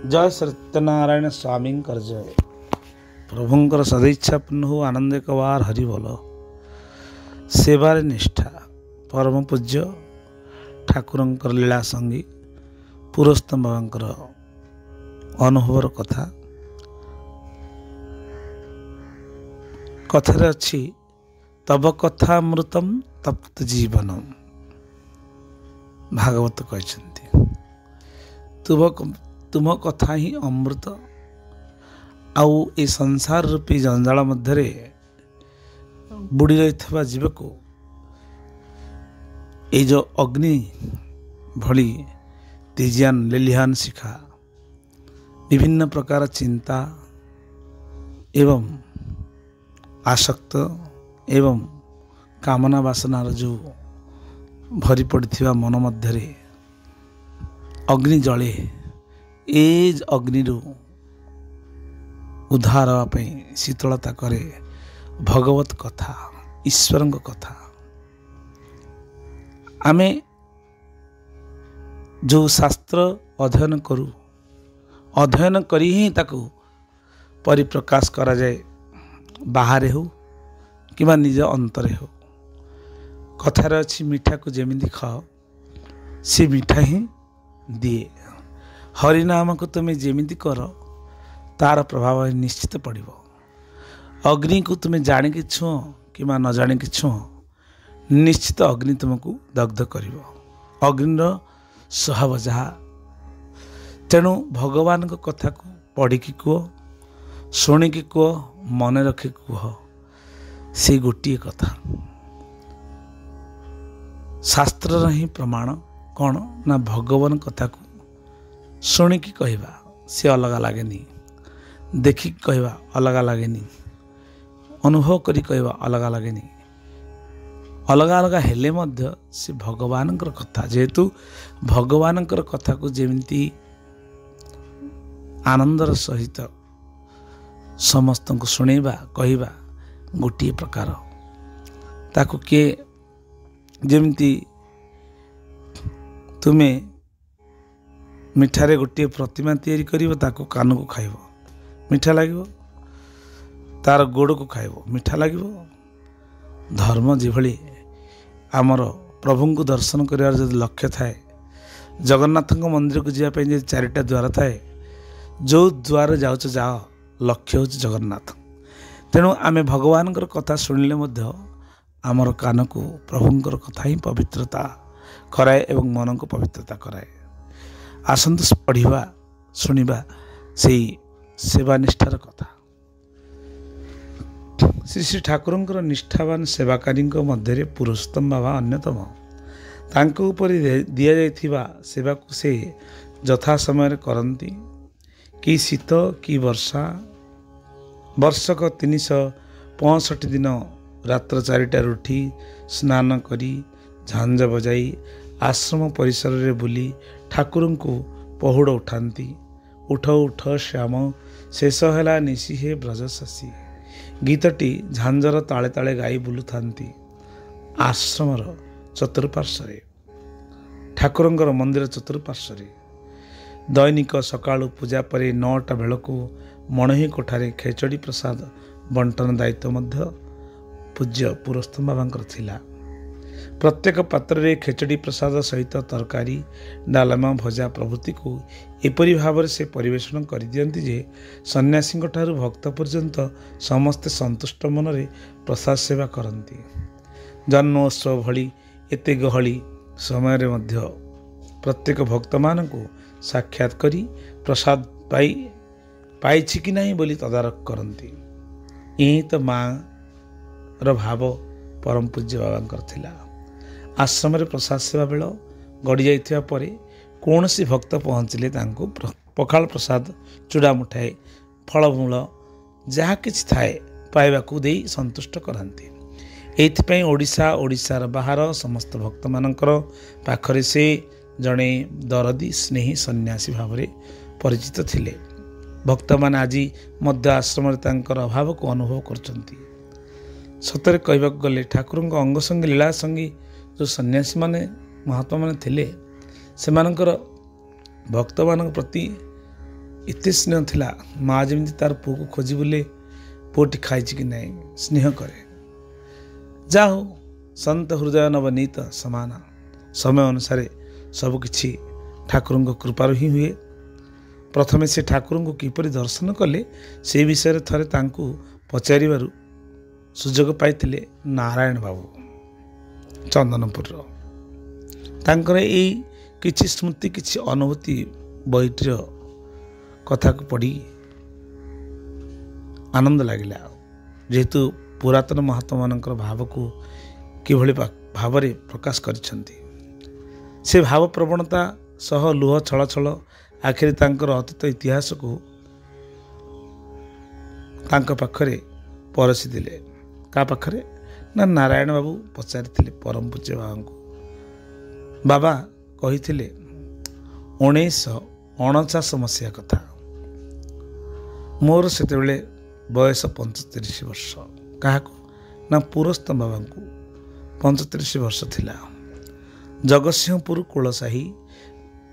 जय सत्यनारायण स्वामी जय प्रभुंकर सदैच्छा पूर्ण हो आनंद एक बार हरि बोल सेवार निष्ठा परम पूज्य ठाकुरंकर लीला संगी पुरस्तम बाबांकर अनुभवर कथा कथारे अच्छी तब कथामृतम तप्त जीवनम भागवत कहते तुम कथा ही अमृत आउ ए संसार रूपी जंजाल मध्य बुड़ी रही जीव को ये जो अग्नि भली तेजियान लेलिहान शिखा विभिन्न प्रकार चिंता एवं आसक्त एवं कामना वासनार जो भरी पड़िथिबा मन मध्यरे अग्नि जले ए अग्नि उद्धार होगापी शीतलता करे भगवत कथा ईश्वर कथा आमे जो शास्त्र अध्ययन करू अध्ययन करी ही ताकू परिप्रकाश करा जाए बाहर हो कि निज अंतरे हो कथार अच्छी मीठा को जेमिति खाओ सी मीठा ही दिए हरिनाम को तुम्हें जेमिति कर तार प्रभाव निश्चित पड़ो अग्नि को तुम्हें जाणिकी छुओ कि न जाणिकी छुओ निश्चित अग्नि तुमको दग्ध कर अग्निर स्वभाव जहा तेणु भगवान को कथा को पढ़िकी कह शुणिकी कह मन रखी कह से गोटे कथा शास्त्र ही प्रमाण कौन ना भगवान कथा को शुणिकी कहवा सी अलग लगेनि देखिक कहवा अलग लगेनि अनुभव करी कहवा अलग लगेनि अलग अलग हेले मध्य से भगवान कथा जेहेतु भगवान कथा को जेमिति आनंदर सहित समस्त को शुणेबा कहवा गोटे प्रकार ताकू किए जेमिति तुम्हें मिठारे गोटे प्रतिमा तैयारी करिवो ताको कान को खाइबो मीठा लागिवो तार गोड़ को खाइबो मीठा लागिवो धर्म जिभली आमर प्रभु को दर्शन करिवार जदि लक्ष्य थाए जगन्नाथ मंदिर को जावाई जो चारिटा द्वार थाए जो द्वार जाऊच जाओ लक्ष्य हूँ जगन्नाथ तेणु आमे भगवान कथा शुणिले मध्य आमर कान को प्रभुंकर कथा ही पवित्रता कराए एवं मन को पवित्रता कराए आसंतु पढ़िबा शुणिबा से सेवा निष्ठार कथा श्री श्री ठाकुरंकर निष्ठावान सेवाकारी मध्य पुरुषोत्तम बाबा अन्यतम तांको ऊपर दिया जाइथिबा सेवा को से यथा समय करती कि शीत कि वर्षा वर्षक 365 दिन रात्र 4टार उठी स्नान करी झांझ बजाई आश्रम परिसर रे बुली ठाकुर को पहुड़ उठाती उठ उठ श्याम शेष है निशी हे ब्रजशशी गीतटी झांझर ताले ताले गाई बुलू थांती आश्रमर चतुर्पार्श्व ठाकुरंकर मंदिर चतुर्पार्श्व दैनिक सकाळु पूजा पर 9टा बेलू मणही कोठारे खेचड़ी प्रसाद बंटन दायित्व मध्य पूज्य पुरस्तम बाबांकर थिला प्रत्येक पात्र रे खेचड़ी प्रसाद सहित तरकारी डालमा भजा प्रभृति को एपरी भाव से परिवेषण कर दियंती जे सन्यासी ठारू भक्त पर्यंत समस्ते संतुष्ट मन रे प्रसाद सेवा करती जन्मोत्सव भली एते गहली समय रे मध्य प्रत्येक भक्त मान को साक्षात करी प्रसाद पाइछि कि नहीं बोली तदारख करती यही तो माँ रो भाव परम पूज्य बाबांकर थिला आश्रम प्रसाद सेवा बेल गड़ी जाइथिबा परे कौन सी भक्त पहुँचले तांको पखाल प्रसाद चूड़ा मुठाए फलमूल जहाँ किछि थाए पाइबाकू देई संतुष्ट करांती एथिपाई ओडिशा ओडिशार बाहर समस्त भक्त मानकर पाखरे से जड़े दरदी स्नेही सन्यासी भाव में परिचित थिले भक्त मान आज मध्य आश्रम तांकर अभाव को अनुभव करचंती सतरे कहबाक गले ठाकुर अंग संगी लीला संगी जो सन्यासी माने महात्मा माने थिले सेमानकर भक्त मान प्रति एते स्नेह थिला माँ जमी तार पुओ को खोजी बुले पुओटी खाई कि नहीं स्नेह करे। जा हो संत हृदय नवनीत समान समय अनुसार सबकि ठाकुर कृपार ही हुए। प्रथमे से ठाकुर को किपरि दर्शन कले से विषय थरे तांकु पचारिबारु सुजोग पाइथिले नारायण बाबू चंदनपुर तांकर एई किछि स्मृति किछि अनुभूति बहिटीर कथा को पढ़ी आनंद लगिला। जेहेतु पुरातन महात्मा मानकर भाव को किभଳି भाव प्रकाश करिसेंती से भाव प्रवणता सह लुह छल छल आखिर तांकर अतीत इतिहास को तांक पाखरे परसी दिले। का पाखरे ना नारायण बाबू पचारि परम पूज्य बाबा को। बाबा कही 1949 मसीहा कथा मोर सेतेबेले बयस 45 वर्ष। क्या ना पुरस्तम बाबा को 35 वर्ष थिला। जगतसिंहपुर कुलसाही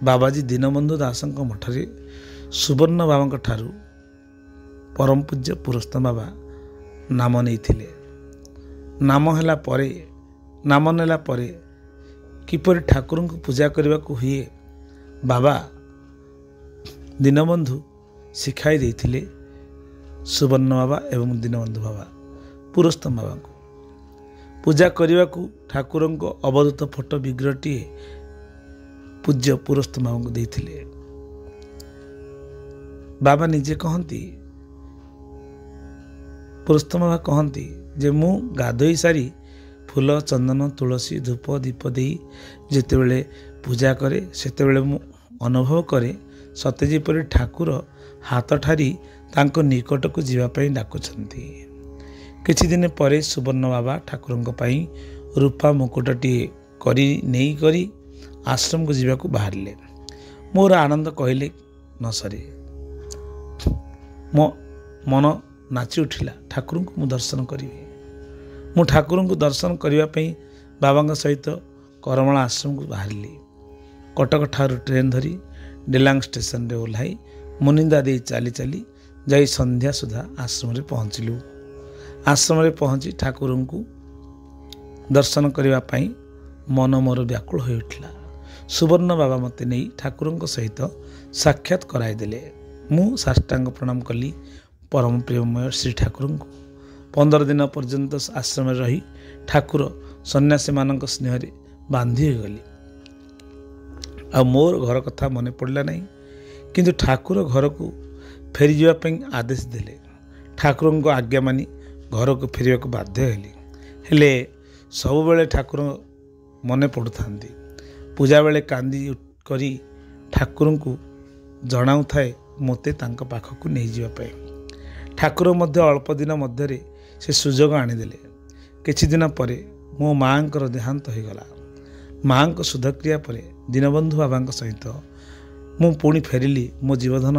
बाबाजी दीनबंधु दासଙ୍କ मठरे सुवर्ण बाबा ठारू परम पूज्य पुरस्तम बाबा नाम नहीं नाम नेला परे किपरि ठाकुर को पूजा करने को हुए बाबा दीनबंधु शिखाई देथिले सुवर्ण बाबा एवं दीनबंधु बाबा पुरस्तम बाबा को पूजा करने को ठाकुर को अवधूत फोटो विग्रहटी पूज्य पुरस्तम बाबा को देथिले। बाबा निजे कहती पुरस्तम बाबा कहती जे मु गाधोई सारी फूल चंदन तुलसी धूप दीप दे जितेबले पूजा करे सेतेबले मु अनुभव करे सते जेपरि ठाकुर हाथ ठारी तांको निकट को जीवाई डाकुछंती। किछि दिन परे सुवर्ण बाबा ठाकुर पाई रूपा मुकुटटी करी नहीं करी आश्रम को जीवा को बाहरिले। मोर आनंद कहले न सरे मो मन नाची उठिला। ठाकुर को मु दर्शन करी मु ठाकुर को दर्शन करने बाबा सहित करमला आश्रम को बाहरिली। कटक ठारू ट्रेन धरी डेलांग स्टेशन रे ओह्लाई मुनिंदा दे चली चली जाई संध्या सुधा आश्रम रे पहुँचलु। आश्रम रे पहुँची ठाकुर को दर्शन करने मन मोर व्याकुल हो उठला। सुवर्ण बाबा मते नहीं ठाकुर सहित साक्षात कराइदेले। मु साष्टांग प्रणाम कली परम प्रेममय श्री ठाकुर को। 15 दिन पर्यंत आश्रम रही ठाकुर सन्यासी मान स्नेह बांधी गली। आ मोर घर कथा मन पड़ला नहीं किंतु ठाकुर घर को फेरी जावाई आदेश देले। ठाकुर को आज्ञा मानी घर को फेरिया को बाध्य हेली। हेले सब बेले ठाकुर मन पड़ु थांती। पूजा बेले कांदी करी ठाकुर को जनाऊ थाए मते तांको पाखक नहीं जावाई। ठाकुर मध्य अल्प दिन मध्य से सुजोग आनीदेले। किछि दिन परे मो माँ देहांत हो गला। माँ को शुद्धक्रिया पर दीनबंधु बाबा सहित मु पुणी फेरिली मो जीवधन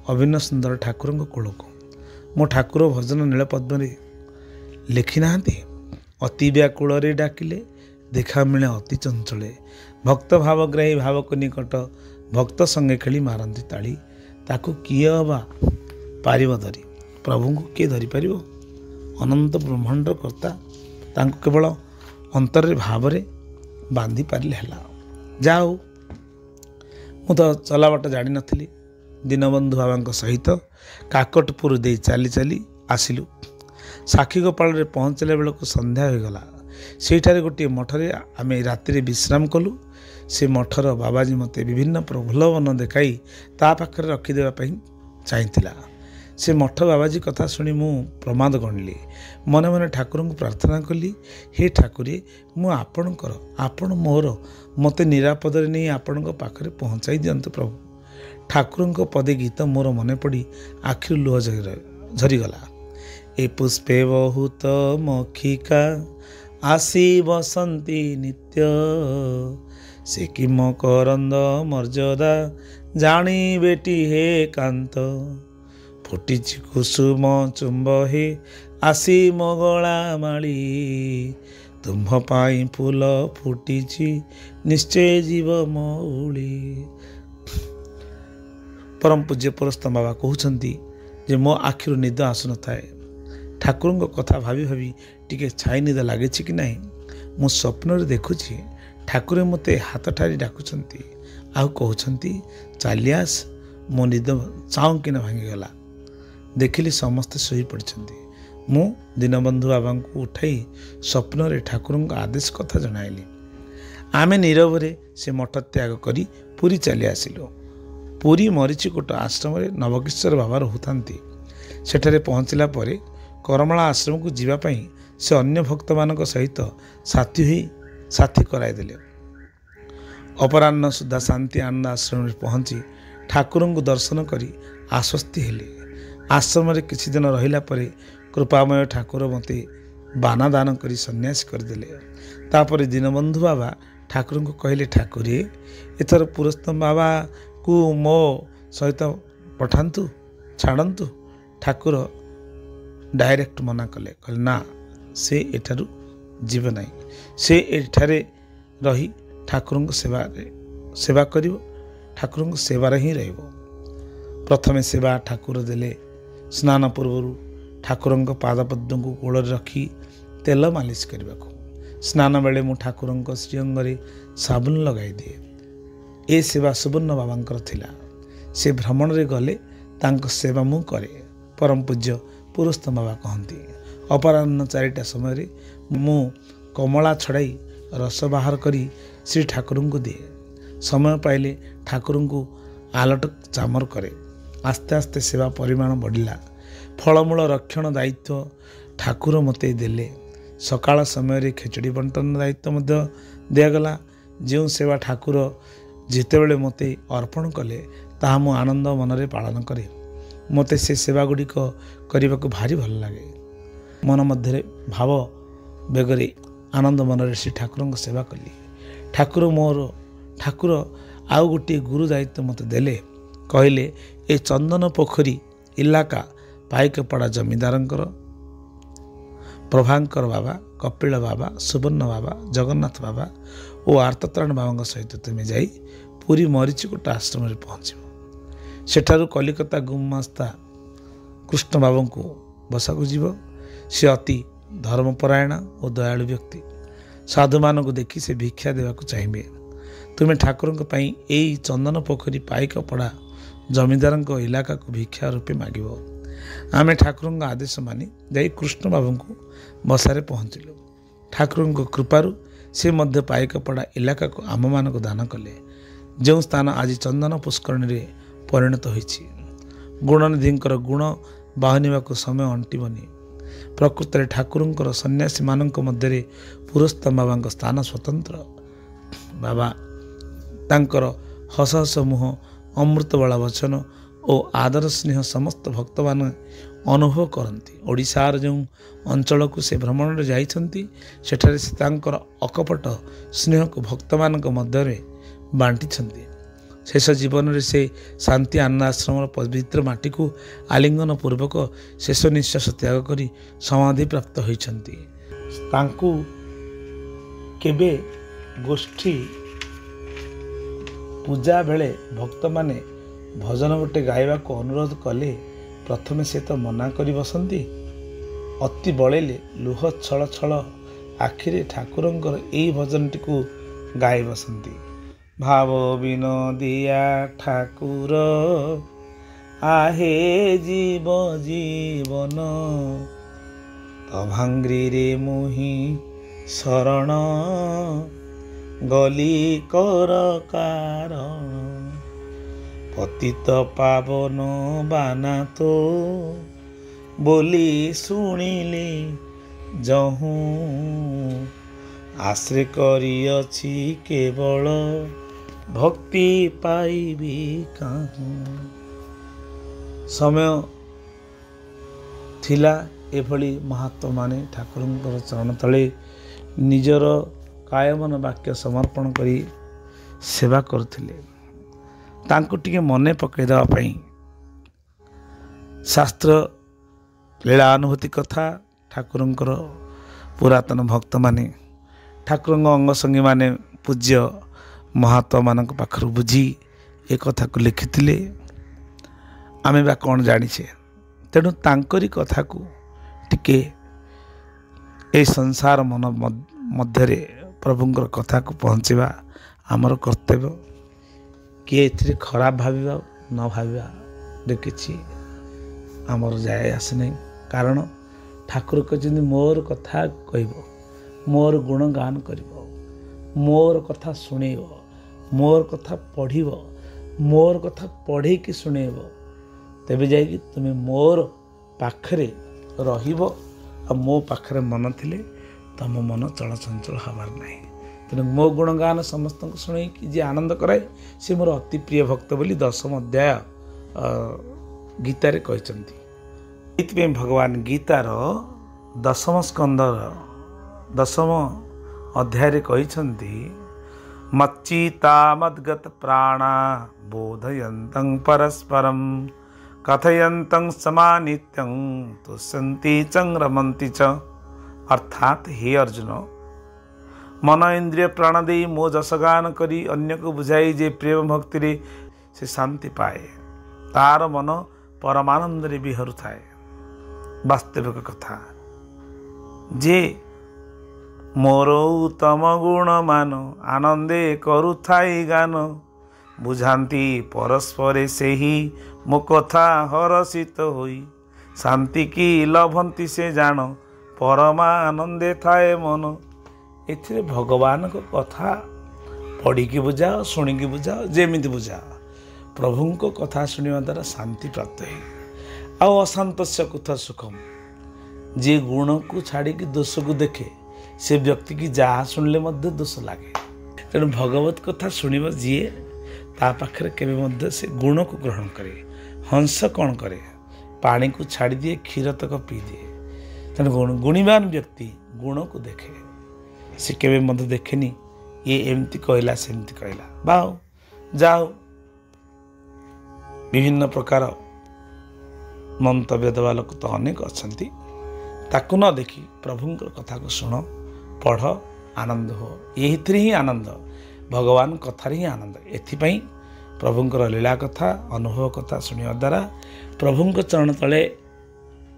अभिन्न सुंदर ठाकुर कूल को। मो ठाकुर भजन नीलपद्म लिखि ना अति व्याकुल डाकिले देखा मिले अति चंचले भक्त भावग्राही भावक निकट भक्त संगे खेली मारती ताली ताकू किए हवा पारिब धरी प्रभु को किए धरी पार अनंत ब्रह्मांड कर्ता तांको केवल अंतर भाव बांधि पारे है। जाओ मु तो चला बाट जानी नथली। दीनबंधु बाबा सहित काकटपुर दे चली चली आसिलु। साक्षीगोपाल पहुँचला बेलू संध्या हो गला। सेठारे गोटे मठरे आम राति विश्राम कलु। से मठर बाबाजी मते विभिन्न प्रलोभन देखाई ता पाखरे रखिदेवाई चाहिला। से मठ बाबाजी कथा शुणी मु प्रमाद गणिली। मने मने ठाकुर को प्रार्थना कली, हे ठाकुरे मु आपणकर आपण मोर मते निरापद नहीं आपण पाखरे पहुँचाई दियंतु प्रभु। ठाकुर को पदे गीत मोर मन पड़ी आखिर लुह झरीगला। ए पुष्पे बहुत मखिका आसी बसंती नित्य से कि मकरंद मर्यादा जानी बेटी हे कांत फुटी कुसुम चुंब हे आसी मगला माली तुम्ह पाई फूल फुटी निश्चय जीव मौली। परम पूज्य पुरस्तम बाबा कहते जे मो आखिर निद आसु नए ठाकुर कथा भाभी भाभी टिके छाई निद लगे कि ना मु स्वप्न देखुची ठाकुर मते हाथ ठारी डाकुचंती आउ कहउचंती चालियास मो निद चाऊ कि भांगीगला देखिली समस्ते शोई पड़छंती मु दीनबंधु बाबा को उठाई स्वप्न रे ठाकुर आदेश कथा जनाइली आमे नीरव से मठ त्याग करी पुरी चली आसिलु पुरी मरीचिकोट आश्रम रे नवकिशोर बाबा रहउथांती सेठारे पहुँचला परे करमला आश्रम को जीवापाई से अन्य भक्त मानक सहित साथी कराइदेले अपराह्न सुधा शांति आनंद आश्रम में पहुँची ठाकुर को दर्शन करी आश्वस्ति हेले आश्रम रे किछि दिन रहिला परे कृपामय ठाकुर मते बाना दान करी सन्यास करदेले तापरे दीनबंधु बाबा ठाकुर को कहले ठाकुर एथर पुरस्तम बाबा को मो सहित पठांतु छाड़ंतु ठाकुर डायरेक्ट मना कले कहले ना से एठारु जीव नहीं से एठारे रही ठाकुर सेवा करिवो ठाकुर सेवार ही रहिबो प्रथमे सेवा ठाकुर देले स्नान पूर्व ठाकुर पादपद्म को कोल रखी तेल मालिश करने को स्नान बेले मु ठाकुर श्रीअंगे साबुन लगाई दिए ए सेवा सुवर्ण बाबा थिला से भ्रमण रे गले तांको सेवा मु करे परम पूज्य पुरस्तम बाबा कहती अपराह्न 4टा समय मु कमला छड़ाई रस बाहर करी श्री ठाकुर को दिए समय पाइले ठाकुर को आलट चामर करे आस्ते आस्ते सेवा परिमाण बढ़िला फलमूल रक्षण दायित्व ठाकुर मते देले सकाळ समय खेचड़ी बंटन दायित्व मध्य दिगला जो सेवा ठाकुर जितेबले मते अर्पण कले ताहा मु आनंद मनरे पालन करे मते से सेवा गुड़िक करने को भारी भल लगे मन मध्य भाव बेगरे आनंद मनरे श्री ठाकुर सेवा कली ठाकुर आउ गोटे गुरु दायित्व मते देले कहले ए चंदन पोखरी इलाका पाइकपड़ा जमीदारंकर प्रभाकर बाबा कपिल बाबा सुवर्ण बाबा जगन्नाथ बाबा और आर्तत्राण बाबा सहित तुम जाई पुरी मरीचिकोट आश्रम में पहुँचब सेठारु कलिकता गुमास्ता कृष्ण बाबू को बसा को जीव से अति धर्मपरायण और दयालु व्यक्ति साधु मान को देखी से भिक्षा देवा चाहिए तुम्हें ठाकुर यही चंदन पोखरी पाइकपड़ा जमीदार इलाका को भिक्षा रूपे मागिब आमे ठाकुर आदेश मानी जाई कृष्ण बाबू को बसारे पहुँचलु ठाकुर कृपारू से मध्य पाइकपड़ा इलाका को आम मान को दान कले जो स्थान आज चंदन पुष्करणी रे परिणत होइछि गुणनिधिंकर गुण बाहनिवा को समय अंटिबनी प्रकृत ठाकुर सन्यासी मानक मध्य पुरस्तम बाबा स्थान स्वतंत्र बाबा तांकर हस हस मुह अमृतबाला वचन और आदर स्नेह समस्त भक्त मान अनुभव करती ओडिशार जो अंचल को से भ्रमण जाइछंती सेठारे से तांकर अकपट स्नेह को भक्त मान मध्य बांटी शेष जीवन रे से शांति आनंद आश्रम पवित्र माटी को आलिंगन पूर्वक शेष निश्वास त्याग करी समाधि प्राप्त होइछंती तांकु केबे गोष्ठी पूजा बेले भक्त माने भजन गोटे गाइबा को अनुरोध कले प्रथमे से तो मना करी बसंती अति बड़ेले लुह छल छल आखिरे ठाकुरंकर एई भजनटी को गाई बसंती भाव विनोदिया ठाकुर आहे जीव जीवन तभांग्री रे मुहि शरण गली कर कारण पतित पावन बाना तो बोली शुणिले जहूँ आश्रय करियछि केवल भक्ति पाइबी काहूँ समय थिला एभली महात्मा माने ठाकुरंकर चरण तले निजर कायमन वाक्य समर्पण करी सेवा करथिले तांको टिके मने पकई देवा पई शास्त्र लीला अनुभूति कथा ठाकुरंकर पुरातन भक्त माने ठाकुर अंग संगी माने पूज्य महात्मा मान पाखर बुझी एक कथा को लिखिथिले आमे बा कौन जानिछे। तेणु तांकरी कथा को टिके ए संसार मन मध्यरे प्रभुंकर कथा को पहुँचवा आमर कर्तव्य। किए एथिरे खराब भाविबा न भाविबा किछि आमर जाए आसे नहीं। कारण ठाकुर कहते मोर कथा कहब, मोर गुणगान कर, मोर कथा शुणेब, मोर कथा पढ़ब, मोर कथा पढ़े कि शुणेब, तेबे जाइए तुम्हें मोर पाखरे रहिब। आ मो पाखरे मन थिले तम मन चलचंचल हबार नहीं। तेणु मो गुणगान समस्त शुणे कि जी आनंद कराए सी मोर अति प्रिय भक्त बोली 10म अध्याय गीतारे कहते। भगवान गीतार 10म स्कंदर 10म अध्याय कहते मच्चिता मद्गत प्राणा बोधयन्तं परस्परं कथयन्तं समानित्यं तुष्यन्ति च रमन्ति च। अर्थात हे अर्जुन, मन इंद्रिय प्राण दे मो जसगान करी अन्य को बुझाई जे प्रेम भक्ति रे से शांति पाए, तार मन परमानंद रे विहरु थाए। वास्तविक कथा जे मोर उत्तम गुण मान आनंदे करू थाई गान, बुझाती परस्परे से ही मो कथा हरषित होई, शांति की लभंती से जान परमानंदे थाए मन। एथिरे भगवान को कथा पढ़ी की बुझाओ, शुणी की बुझाओ, जेमिति बुझाओ, प्रभु को कथा शुणा द्वारा शांति प्राप्त है। आ अशांत कुथ सुखम, जे गुण को छाड़ी दोष को देखे से व्यक्ति की जहाँ शुणिले मध्य दोष लगे। तेणु भगवत कथा शुणव जी ता पाखरे केवे से गुण को ग्रहण करे। हंस कौन करे, पानी को छाड़ी दिए, क्षीर तक पी दिए। तेणु गुणीवान व्यक्ति गुण को देखे, से केवे देखेनी ये एमती कहला सेमती कहला, बाओ जाओ विभिन्न प्रकार मंतव्य देवा लोक तो अनेक अच्छी, ताकू न देखी प्रभुंकर कथा को शुण, पढ़, आनंद हो। यही ही आनंद, भगवान कथार ही आनंद। एथिपाई प्रभुंकर लीला कथा अनुभव कथा शुणा द्वारा प्रभुंक चरण तले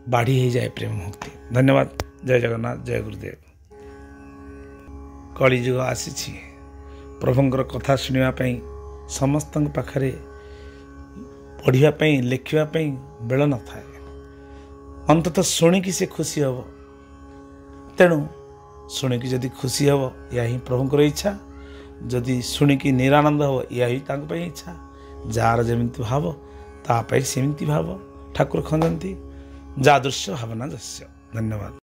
बाढ़ी हो जाए प्रेम भक्ति। धन्यवाद। जय जगन्नाथ, जय गुरुदेव। कलिजुग आसी, प्रभुंकर कथा शुणापी समस्त पाखरे पढ़ापी लिखापी बेल न थाए। अंततः शुणिकी से खुशी हम। तेणु शुणिकी जदि खुशी हम, या ही प्रभुंकर इच्छा। जदि शुणिकी निरानंद हम, या ही तांको इच्छा। जार जमिति भाव तापाई सेमिति भाव ठाकुर खंजती, जादृश्य भावना जस्य। धन्यवाद।